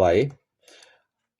y،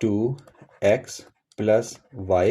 2x + y،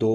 2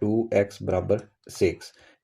2x = 6۔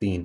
3،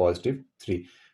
+3،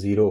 0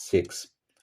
6۔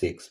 6،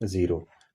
0،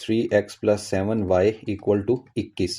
3x + 7y = 21.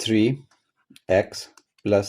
3x +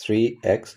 3x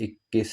21.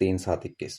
3 7 21.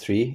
3،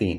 3.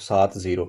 7 0،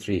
3.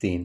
3.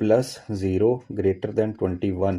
+ 0 > 21.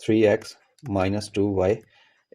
3x - 2y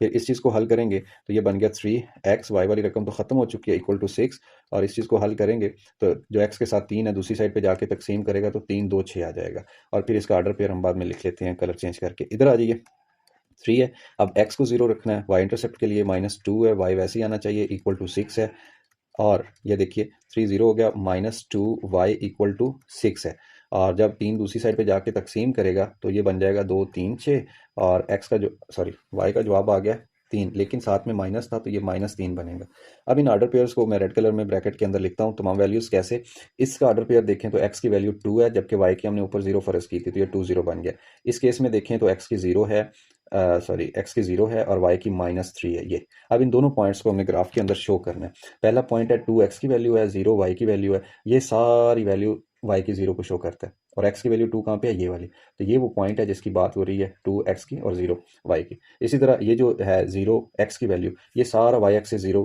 फिर इस चीज़ को हल करेंगे तो ये बन गया 3x, वाई वाली रकम तो ख़त्म हो चुकी है, इक्वल टू 6, और इस चीज़ को हल करेंगे तो जो x के साथ 3 है दूसरी साइड पे जाके तकसीम करेगा तो 3 2 6 आ जाएगा। और फिर इसका आर्डर पेयर हम बाद में लिख लेते हैं कलर चेंज करके। इधर आ जाइए, 3 है, अब x को 0 रखना है, y इंटरसेप्ट के लिए -2 है, y वैसे ही आना चाहिए, इक्वल टू 6 है, और ये देखिए 3 0 हो गया, -2y इक्वल टू 6 है, और जब 3 दूसरी साइड पे जाके तकसीम करेगा तो ये बन जाएगा 2 3 6, और x का जो y का जवाब आ गया 3, लेकिन साथ में माइनस था तो ये -3 बनेगा। अब इन आर्डर पेयर्स को मैं रेड कलर में ब्रैकेट के अंदर लिखता हूँ तमाम वैल्यूज़ कैसे। इसका आर्डर पेयर देखें तो x की वैल्यू 2 है, जबकि y की हमने ऊपर 0 फर्ज की थी तो ये 2 0 बन गया। इस केस में देखें तो x की 0 है, x की 0 है और y की -3 है ये। अब इन दोनों पॉइंट्स को हमने ग्राफ के अंदर शो करना है। पहला पॉइंट है 2x की वैल्यू है, 0 y की वैल्यू है, ये सारी वैल्यू y की 0 को शो करता है, और x की वैल्यू 2 कहाँ पे है, ये वाली, तो ये वो पॉइंट है जिसकी बात हो रही है 2x की और 0 y की। इसी तरह ये जो है 0 x की वैल्यू, ये सारा y एक्सिस 0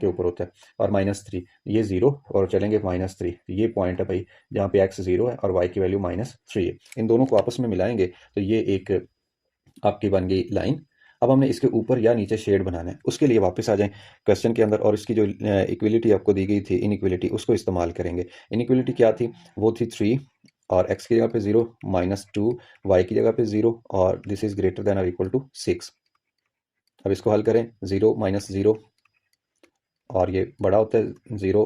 के ऊपर होता है, और -3 ये 0 और चलेंगे -3, ये पॉइंट है भाई जहाँ पे x 0 है और y की वैल्यू -3 है। इन दोनों को आपस में मिलाएंगे तो ये एक आपकी बन गई लाइन। अब हमने इसके ऊपर या नीचे शेड बनाना है, उसके लिए वापस आ जाएं क्वेश्चन के अंदर, और इसकी जो इक्वलिटी आपको दी गई थी इनइक्वलिटी, उसको इस्तेमाल करेंगे। इनइक्वलिटी क्या थी, वो थी 3 और x की जगह पे 0, -2 y की जगह पे 0, और दिस इज ग्रेटर देन और इक्वल टू 6। अब इसको हल करें, 0 -0, और ये बड़ा होता है 0,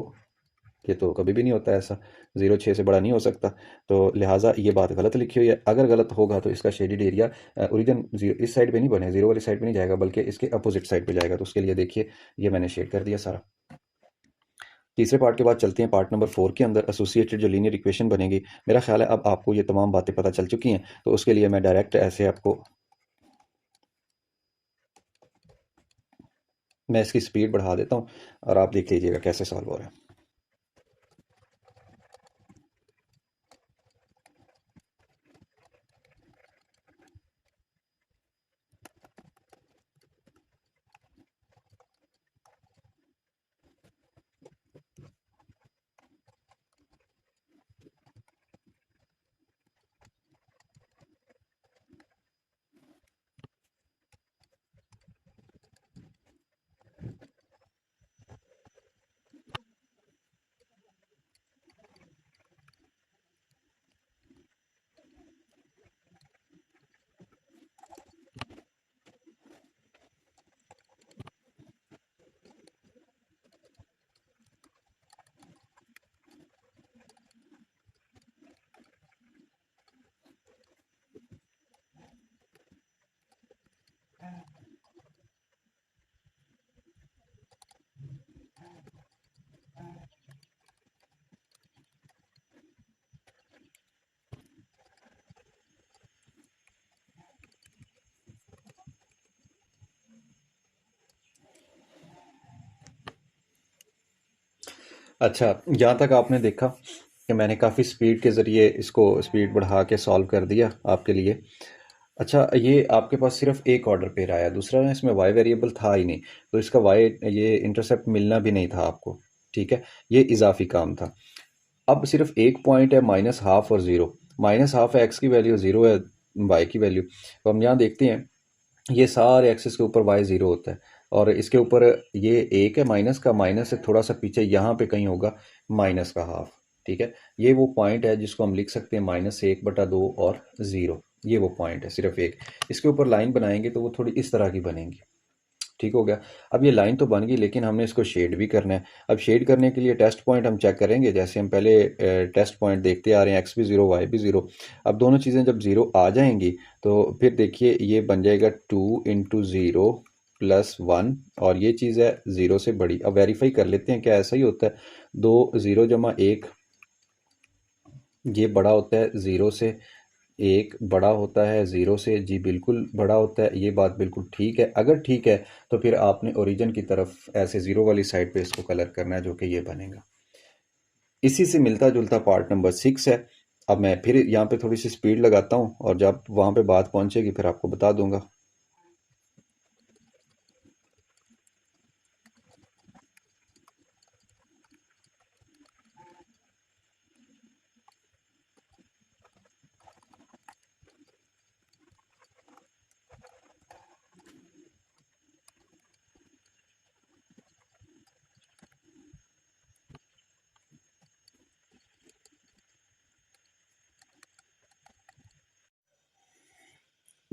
ये तो कभी भी नहीं होता है ऐसा, 0 6 से बड़ा नहीं हो सकता, तो लिहाजा ये बात गलत लिखी हुई है। अगर गलत होगा तो इसका शेडेड एरिया ओरिजिन इस साइड पे नहीं बने, 0 वाली साइड पे नहीं जाएगा, बल्कि इसके अपोजिट साइड पे जाएगा। तो उसके लिए देखिए ये मैंने शेड कर दिया सारा। तीसरे पार्ट के बाद चलते हैं पार्ट नंबर 4 के अंदर, एसोसिएटेड जो लीनियर इक्वेशन बनेगी। मेरा ख्याल है अब आपको ये तमाम बातें पता चल चुकी हैं, तो उसके लिए मैं डायरेक्ट ऐसे आपको, मैं इसकी स्पीड बढ़ा देता हूँ और आप देख लीजिएगा कैसे सॉल्व हो रहा है। अच्छा, यहाँ तक आपने देखा कि मैंने काफ़ी स्पीड के ज़रिए इसको स्पीड बढ़ा के सॉल्व कर दिया आपके लिए। अच्छा, ये आपके पास सिर्फ एक ऑर्डर पेयर आया, दूसरा ना इसमें वाई वेरिएबल था ही नहीं, तो इसका वाई ये इंटरसेप्ट मिलना भी नहीं था आपको, ठीक है, ये इजाफी काम था। अब सिर्फ एक पॉइंट है -12 और 0, -12 है एक्स की वैल्यू, 0 है वाई की वैल्यू, तो हम यहाँ देखते हैं ये सारे एक्सिस के ऊपर वाई 0 होता है, और इसके ऊपर ये एक है माइनस का, माइनस से थोड़ा सा पीछे यहाँ पे कहीं होगा माइनस का हाफ, ठीक है। ये वो पॉइंट है जिसको हम लिख सकते हैं -1/2 और 0, ये वो पॉइंट है सिर्फ एक। इसके ऊपर लाइन बनाएंगे तो वो थोड़ी इस तरह की बनेगी, ठीक हो गया। अब ये लाइन तो बन गई, लेकिन हमने इसको शेड भी करना है। अब शेड करने के लिए टेस्ट पॉइंट हम चेक करेंगे, जैसे हम पहले टेस्ट पॉइंट देखते आ रहे हैं, एक्स भी 0 वाई भी 0। अब दोनों चीज़ें जब 0 आ जाएंगी तो फिर देखिए ये बन जाएगा 2 इंटू 0 प्लस 1, और ये चीज़ है 0 से बड़ी। अब वेरीफाई कर लेते हैं क्या ऐसा ही होता है, 2 0 जमा 1, ये बड़ा होता है 0 से, एक बड़ा होता है 0 से, जी बिल्कुल बड़ा होता है, ये बात बिल्कुल ठीक है। अगर ठीक है तो फिर आपने ओरिजिन की तरफ ऐसे 0 वाली साइड पे इसको कलर करना है, जो कि ये बनेगा। इसी से मिलता जुलता पार्ट नंबर 6 है। अब मैं फिर यहाँ पे थोड़ी सी स्पीड लगाता हूँ, और जब वहाँ पे बात पहुँचेगी फिर आपको बता दूंगा।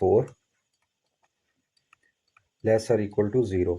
4 <0،